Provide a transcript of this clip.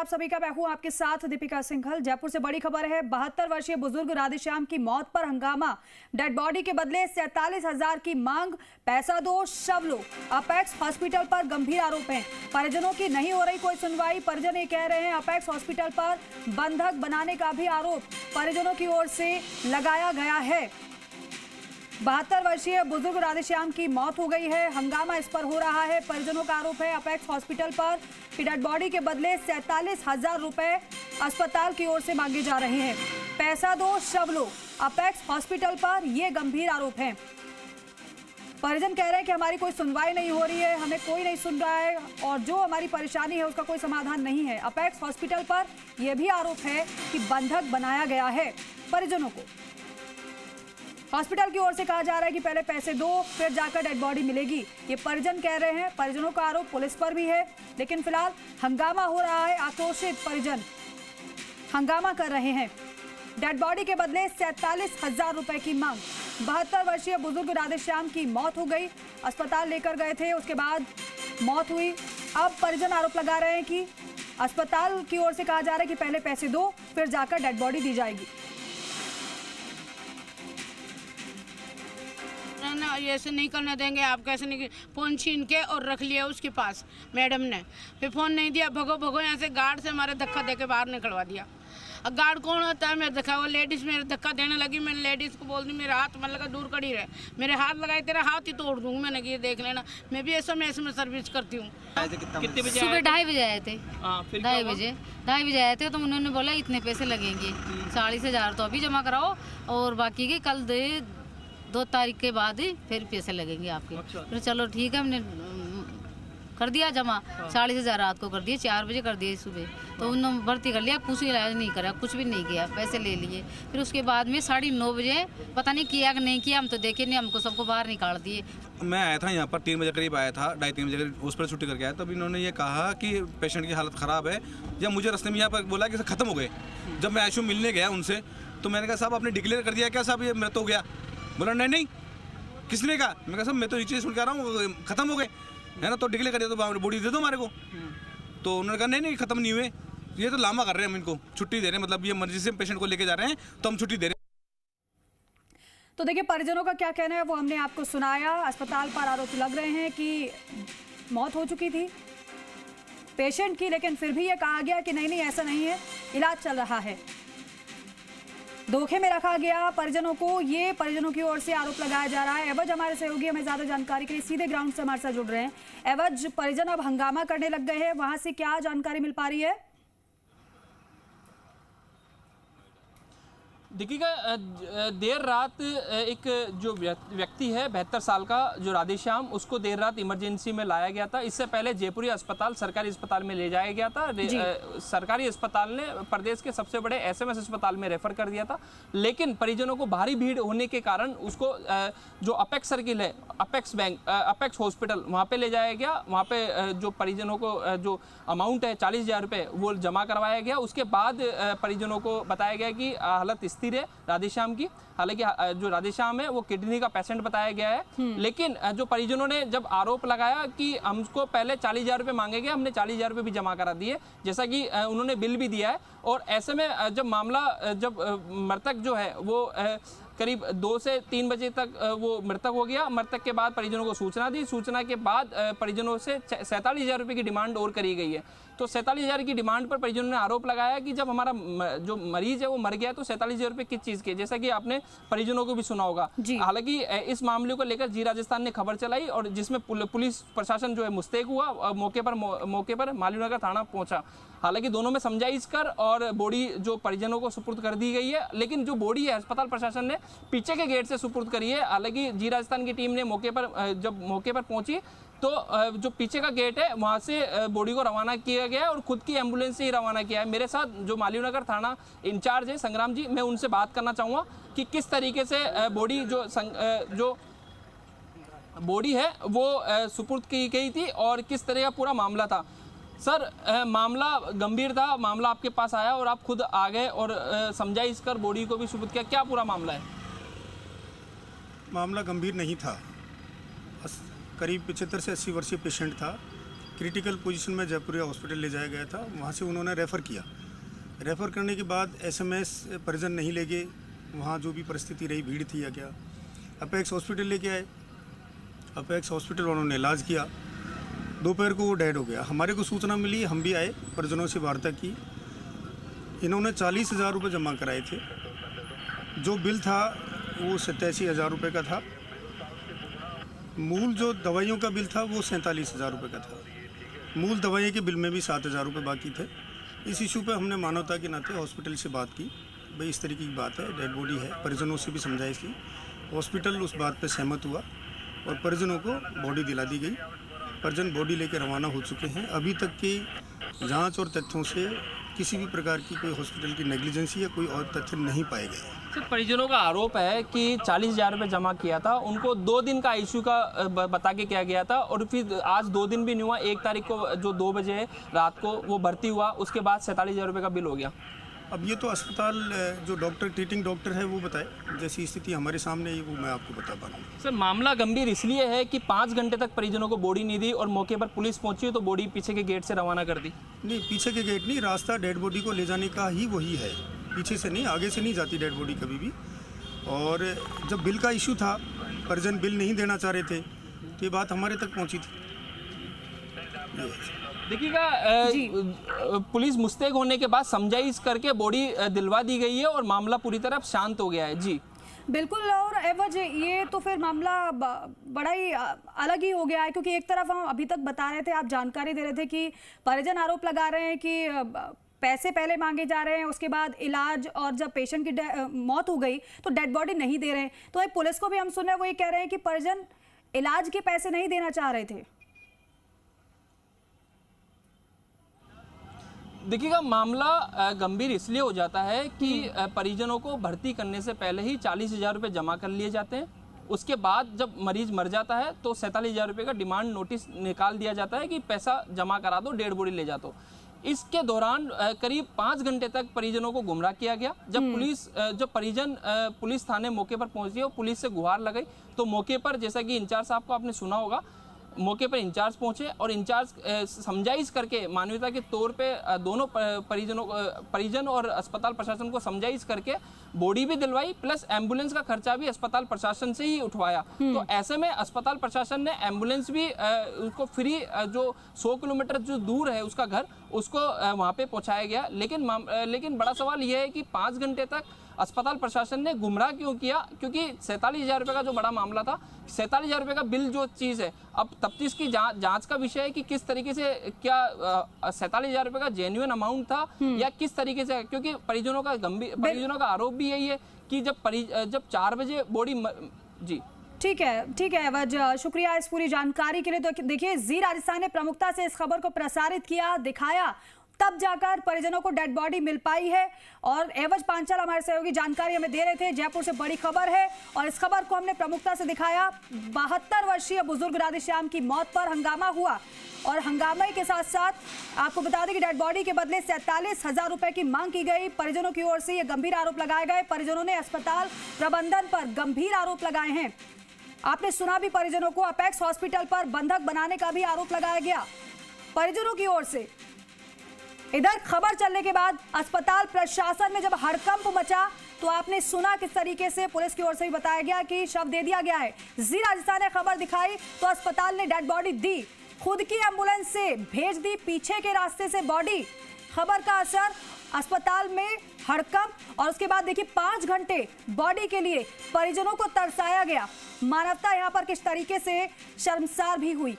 आप सभी का मैं हूं आपके साथ दीपिका सिंघल। जयपुर से बड़ी खबर है। 72 वर्षीय बुजुर्ग राधेश्याम की मौत पर हंगामा। डेड बॉडी के बदले 47,000 की मांग। पैसा दो, शव लो। अपेक्स हॉस्पिटल पर गंभीर आरोप हैं। परिजनों की नहीं हो रही कोई सुनवाई। परिजन ये कह रहे हैं अपेक्स हॉस्पिटल पर बंधक बनाने का भी आरोप परिजनों की ओर से लगाया गया है। 72 वर्षीय बुजुर्ग राधेश्याम की मौत हो गई है। हंगामा इस पर हो रहा है। परिजनों का आरोप है अपेक्स हॉस्पिटल पर डेड बॉडी के बदले 47,000 रुपए अस्पताल की ओर से मांगे जा रहे हैं। पैसा दो, शव लो। अपेक्स हॉस्पिटल पर यह गंभीर आरोप है। परिजन कह रहे हैं कि हमारी कोई सुनवाई नहीं हो रही है, हमें कोई नहीं सुन रहा है और जो हमारी परेशानी है उसका कोई समाधान नहीं है। अपेक्स हॉस्पिटल पर यह भी आरोप है कि बंधक बनाया गया है परिजनों को। हॉस्पिटल की ओर से कहा जा रहा है कि पहले पैसे दो, फिर जाकर डेड बॉडी मिलेगी। ये परिजन कह रहे हैं। परिजनों का आरोप पुलिस पर भी है, लेकिन फिलहाल हंगामा हो रहा है। आक्रोशित परिजन हंगामा कर रहे हैं। डेड बॉडी के बदले 47,000 रुपए की मांग। 72 वर्षीय बुजुर्ग राधेश्याम की मौत हो गई। अस्पताल लेकर गए थे, उसके बाद मौत हुई। अब परिजन आरोप लगा रहे हैं कि अस्पताल की ओर से कहा जा रहा है कि पहले पैसे दो, फिर जाकर डेड बॉडी दी जाएगी। ना ऐसे नहीं करने देंगे, आप कैसे नहीं। फ़ोन छीन के और रख लिया उसके पास मैडम ने। फिर फ़ोन नहीं दिया, भगो भगो यहाँ से गार्ड से हमारे धक्का दे के बाहर निकलवा दिया। अब गार्ड कौन होता है मेरे धक्का, वो लेडीज़ मेरे धक्का देने लगी। मैंने लेडीज़ को बोल दी मेरे हाथ मतलब लगा दूर खड़ी रहे, मेरे हाथ लगाए तेरा हाथ ही तोड़ दूँगी। मैंने कि देख लेना, मैं भी ऐसा में सर्विस करती हूँ। कितने बजे? सुबह 2:30 बजे आए थे। 2:30 बजे आए थे तो उन्होंने बोला इतने पैसे लगेंगे, 40,000 तो अभी जमा कराओ और बाकी के कल 2 तारीख के बाद ही फिर पैसे लगेंगे आपके। अच्छा। फिर चलो ठीक है, हमने कर दिया जमा। 40,000 रात को कर दिए, 4 बजे कर दिए सुबह। तो उन्होंने भर्ती कर लिया, कुछ इलाज नहीं करा, कुछ भी नहीं किया, पैसे ले लिए। फिर उसके बाद में 9:30 बजे पता नहीं किया कि नहीं किया, हम तो देखे नहीं, हमको सबको बाहर निकाल दिए। मैं आया था यहाँ पर 3 बजे करीब आया था, 2:30-3 बजे करीब हॉस्पिटल छुट्टी करके आया। तब इन्होंने ये कहा कि पेशेंट की हालत ख़राब है। जब मुझे रास्ते में यहाँ पर बोला कि ख़त्म हो गए। जब मैं आईसीयू मिलने गया उनसे तो मैंने कहा साहब आपने डिक्लेयर कर दिया क्या साहब, ये मृत हो गया? बोला नहीं किसने कहा? मैं कहा साहब मैं तो नीचे सुन के आ रहा हूँ, खत्म हो गए है ना, तो डिक्लेयर कर दिया तो बॉडी दे दो हमारे को। तो उन्होंने कहा नहीं खत्म नहीं हुए, ये तो लामा कर रहे हैं, हम इनको छुट्टी दे रहे हैं, मतलब ये मर्जी से पेशेंट को लेके जा रहे हैं तो हम छुट्टी दे रहे हैं। तो देखिए परिजनों का क्या कहना है वो हमने आपको सुनाया। अस्पताल पर आरोप लग रहे हैं कि मौत हो चुकी थी पेशेंट की, लेकिन फिर भी ये कहा गया कि नहीं ऐसा नहीं है, इलाज चल रहा है। धोखे में रखा गया परिजनों को, ये परिजनों की ओर से आरोप लगाया जा रहा है। एवज हमारे सहयोगी हमें ज्यादा जानकारी के लिए सीधे ग्राउंड से हमारे साथ जुड़ रहे हैं। एवज, परिजन अब हंगामा करने लग गए हैं, वहां से क्या जानकारी मिल पा रही है? देखिएगा, देर रात एक जो व्यक्ति है 72 साल का जो राधेश्याम, उसको देर रात इमरजेंसी में लाया गया था। इससे पहले जयपुरी अस्पताल, सरकारी अस्पताल में ले जाया गया था। सरकारी अस्पताल ने प्रदेश के सबसे बड़े एसएमएस अस्पताल में रेफर कर दिया था, लेकिन परिजनों को भारी भीड़ होने के कारण उसको जो अपेक्स सर्किल है, अपेक्स हॉस्पिटल, वहाँ पे ले जाया गया। वहाँ पे जो परिजनों को जो अमाउंट है 40,000 रुपये वो जमा करवाया गया। उसके बाद परिजनों को बताया गया कि हालत स्थिर है राधेश्याम की। हालांकि जो राधेश्याम है वो किडनी का पेशेंट बताया गया है, लेकिन जो परिजनों ने जब आरोप लगाया कि हमको पहले 40,000 रुपये मांगे गए, हमने 40,000 रुपये भी जमा करा दिए, जैसा कि उन्होंने बिल भी दिया है। और ऐसे में जब मामला, जब मृतक जो है वो करीब 2 से 3 बजे तक वो मृतक हो गया। मृतक के बाद परिजनों को सूचना दी। सूचना के बाद परिजनों से 47,000 रुपये की डिमांड और करी गई है। तो 47,000 की डिमांड पर परिजनों ने आरोप लगाया कि जब हमारा जो मरीज है वो मर गया तो 47,000 रुपये किस चीज़ के, जैसा कि आपने परिजनों को भी सुना होगा। हालांकि इस मामले को लेकर जी राजस्थान ने खबर चलाई और जिसमें पुलिस प्रशासन जो है मुस्तैद हुआ, मौके पर माल्यू नगर थाना पहुंचा। हालांकि दोनों में समझाइश कर और बॉडी जो परिजनों को सुपुर्द कर दी गई है, लेकिन जो बॉडी है अस्पताल प्रशासन ने पीछे के गेट से सुपुर्द करी है। हालांकि जी राजस्थान की टीम ने जब मौके पर पहुंची तो जो पीछे का गेट है वहाँ से बॉडी को रवाना किया गया और खुद की एम्बुलेंस से ही रवाना किया है। मेरे साथ जो माल्यू नगर थाना इंचार्ज है संग्राम जी, मैं उनसे बात करना चाहूँगा कि किस तरीके से बॉडी जो बॉडी है वो सुपुर्द की गई थी और किस तरह का पूरा मामला था। सर, मामला गंभीर था, मामला आपके पास आया और आप खुद आ गए और समझाइश कर बॉडी को भी सुपुर्द किया, क्या पूरा मामला है? मामला गंभीर नहीं था, करीब 75 से 80 वर्षीय पेशेंट था। क्रिटिकल पोजीशन में जयपुरिया हॉस्पिटल ले जाया गया था। वहाँ से उन्होंने रेफ़र किया। रेफ़र करने के बाद SMS परिजन नहीं ले गए, वहाँ जो भी परिस्थिति रही, भीड़ थी या क्या, अपेक्स हॉस्पिटल लेके आए। अपेक्स हॉस्पिटल उन्होंने इलाज किया, दोपहर को वो डेड हो गया। हमारे को सूचना मिली, हम भी आए, परिजनों से वार्ता की। इन्होंने 40,000 रुपये जमा कराए थे। जो बिल था वो 87,000 रुपये का था। मूल जो दवाइयों का बिल था वो 47,000 रुपये का था। मूल दवाइयों के बिल में भी 7,000 रुपये बाकी थे। इस इशू पे हमने मानवता के नाते हॉस्पिटल से बात की, भाई इस तरीके की बात है, डेड बॉडी है। परिजनों से भी समझाइश की, हॉस्पिटल उस बात पे सहमत हुआ और परिजनों को बॉडी दिला दी गई। परिजन बॉडी लेकर रवाना हो चुके हैं। अभी तक की जांच और तथ्यों से किसी भी प्रकार की कोई हॉस्पिटल की नेग्लिजेंसी या कोई और तथ्य नहीं पाए गए। सर, परिजनों का आरोप है कि 40,000 रुपये जमा किया था, उनको 2 दिन का इशू का बता के किया गया था और फिर आज 2 दिन भी नहीं हुआ। 1 तारीख को जो 2 बजे है रात को वो भर्ती हुआ, उसके बाद 47,000 रुपये का बिल हो गया। अब ये तो अस्पताल जो डॉक्टर, ट्रीटिंग डॉक्टर है वो बताए, जैसी स्थिति हमारे सामने है वो मैं आपको बता पा रहा हूँ। सर, मामला गंभीर इसलिए है कि 5 घंटे तक परिजनों को बॉडी नहीं दी और मौके पर पुलिस पहुंची तो बॉडी पीछे के गेट से रवाना कर दी। नहीं, पीछे के गेट नहीं, रास्ता डेड बॉडी को ले जाने का ही वही है, पीछे से नहीं, आगे से नहीं जाती डेड बॉडी कभी भी। और जब बिल का इशू था, परिजन बिल नहीं देना चाह रहे थे, तो ये बात हमारे तक पहुँची थी। देखिएगा, पुलिस मुस्तैद होने के बाद समझाइश करके बॉडी दिलवा दी गई है और मामला पूरी तरह शांत हो गया है। जी बिल्कुल। और एवज ये तो फिर मामला बड़ा ही अलग ही हो गया है, क्योंकि एक तरफ हम अभी तक बता रहे थे, आप जानकारी दे रहे थे कि परिजन आरोप लगा रहे हैं कि पैसे पहले मांगे जा रहे हैं, उसके बाद इलाज, और जब पेशेंट की मौत हो गई तो डेड बॉडी नहीं दे रहे हैं। तो पुलिस को भी हम सुन रहे हैं, वो ये कह रहे हैं कि परिजन इलाज के पैसे नहीं देना चाह रहे थे। देखिएगा, मामला गंभीर इसलिए हो जाता है कि परिजनों को भर्ती करने से पहले ही 40,000 रुपये जमा कर लिए जाते हैं। उसके बाद जब मरीज मर जाता है तो 47,000 रुपये का डिमांड नोटिस निकाल दिया जाता है कि पैसा जमा करा दो, डेड बॉडी ले जा दो। इसके दौरान करीब 5 घंटे तक परिजनों को गुमराह किया गया। जब परिजन पुलिस थाने मौके पर पहुंची और पुलिस से गुहार लगाई तो मौके पर, जैसा कि इंचार्ज साहब को आपने सुना होगा, मौके पर इंचार्ज पहुंचे और इंचार्ज समझाइश करके मानवता के तौर पे दोनों परिजन और अस्पताल प्रशासन को समझाइश करके बॉडी भी दिलवाई, प्लस एम्बुलेंस का खर्चा भी अस्पताल प्रशासन से ही उठवाया। तो ऐसे में अस्पताल प्रशासन ने एम्बुलेंस भी उसको फ्री, जो 100 किलोमीटर जो दूर है उसका घर, उसको वहाँ पे पहुँचाया गया। लेकिन बड़ा सवाल यह है कि 5 घंटे तक अस्पताल प्रशासन ने गुमराह क्यों किया? क्योंकि 47,000 रुपये का जो बड़ा मामला था, 47,000 रुपये का बिल जो चीज़ है, अब तफ्तीश की जांच का विषय है कि किस तरीके से, क्या 47,000 रुपये का जेन्युइन अमाउंट था या किस तरीके से, क्योंकि परिजनों का आरोप भी यही है कि जब 4 बजे बॉडी। जी ठीक है एवज, शुक्रिया इस पूरी जानकारी के लिए। तो देखिए, जी राजस्थान ने प्रमुखता से इस खबर को प्रसारित किया, दिखाया, तब जाकर परिजनों को डेड बॉडी मिल पाई है। और एवज पांचाल हमारे सहयोगी जानकारी हमें दे रहे थे। जयपुर से बड़ी खबर है और इस खबर को हमने प्रमुखता से दिखाया। 72 वर्षीय बुजुर्ग राधेश्याम की मौत पर हंगामा हुआ और हंगामे के साथ साथ आपको बता दें कि डेड बॉडी के बदले 47,000 रुपए की मांग की गई। परिजनों की ओर से ये गंभीर आरोप लगाए गए। परिजनों ने अस्पताल प्रबंधन पर गंभीर आरोप लगाए हैं। आपने सुना भी, परिजनों को अपेक्स हॉस्पिटल पर बंधक बनाने का भी आरोप लगाया गया परिजनों की ओर से। इधर खबर चलने के बाद अस्पताल प्रशासन में जब हड़कंप मचा तो आपने सुना किस तरीके से पुलिस की ओर से भी बताया गया कि शव दे दिया गया है। जी राजस्थान ने खबर दिखाई तो अस्पताल ने डेड बॉडी दी, खुद की एम्बुलेंस से भेज दी पीछे के रास्ते से बॉडी। खबर का असर, अस्पताल में हड़कंप और उसके बाद देखिए 5 घंटे बॉडी के लिए परिजनों को तरसाया गया। मानवता यहाँ पर किस तरीके से शर्मसार भी हुई।